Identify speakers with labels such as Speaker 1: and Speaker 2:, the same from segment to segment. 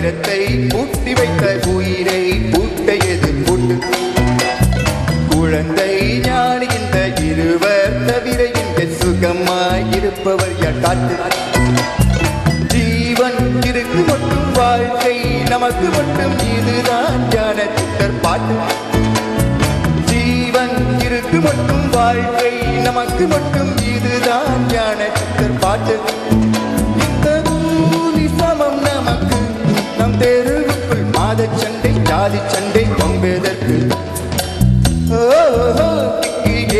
Speaker 1: வைரத்தை பூட்டி வைத்த உயிரை பூட்டையது பூட்டு. குழந்தை ஞானி இந்த இருவர் தவிர இங்க சுகமாயிருப்பவர் யார் காட்டு. ஜீவன் இருக்கு மட்டும் வாழ்க்கை நமக்கு மட்டும் இதுதான் ஞான சித்தர் பாட்டு. ஜீவன் இருக்கு மட்டும் வாழ்க்கை நமக்கு மட்டும் இதுதான் ஞான சித்தர் பாட்டு. இந்த பூமி சமம் நமக்கு நம் தெருவுக்குள் மாத சண்டை ஜாதி சண்டை பொம்பெதற்கு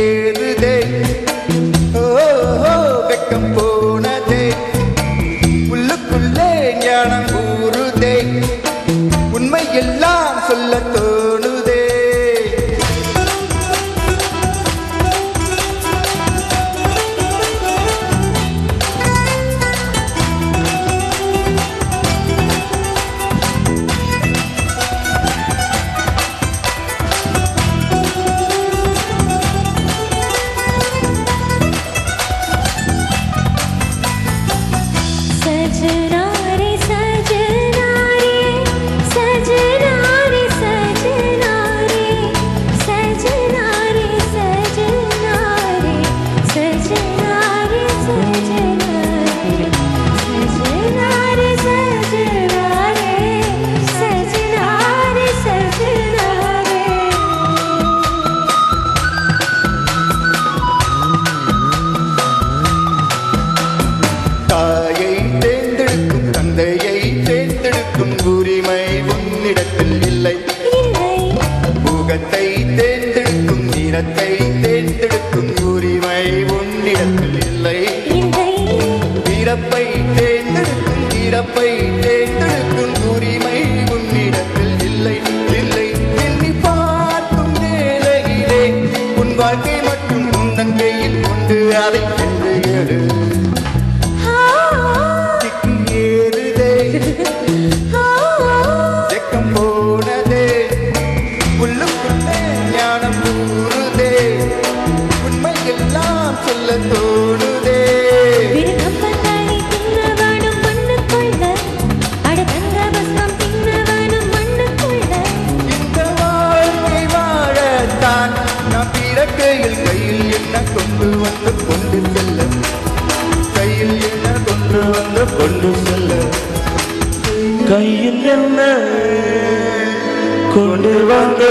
Speaker 1: ஏறுதே வெக்கம் போனதே உள்ளுக்குள்ளே ஞானம் கூறுதே உண்மை எல்லாம் சொல்ல தோணுதே. தாயை தேர்ந்தெடுக்கும் தந்தையை தேர்ந்தெடுக்கும் உரிமை உன்னிடத்தில் இல்லை. முகத்தை தேர்ந்தெடுக்கும் நிறத்தை தேர்ந்தெடுக்கும் உரிமை உன்னிடத்தில் இல்லை. பிறப்பை தேர்ந்தெடுக்கும் இறப்பை தேர்ந்தெடுக்கும் உரிமை உன்னிடத்தில் இல்லை. இல்லை எண்ணி பார்க்கும் வேளையிலே உன் வாழ்க்கை மட்டும் உந்தன் கையில் கொண்டு அதை என்று எடு. வெக்கம் போனதே உள்ளுக்குள்ளே ஞானம் கூறுதே உண்மை எல்லாம் சொல்ல தோணுதே. இந்த வாழ்க்கை வாழத்தான் நாம் பிறக்கையில் கையில் என்ன கொண்டு வந்து கொண்டு செல்ல கையில் என்ன கொண்டு வந்து கொண்டு செல்ல
Speaker 2: கையில் என்ன கொண்டு வாங்க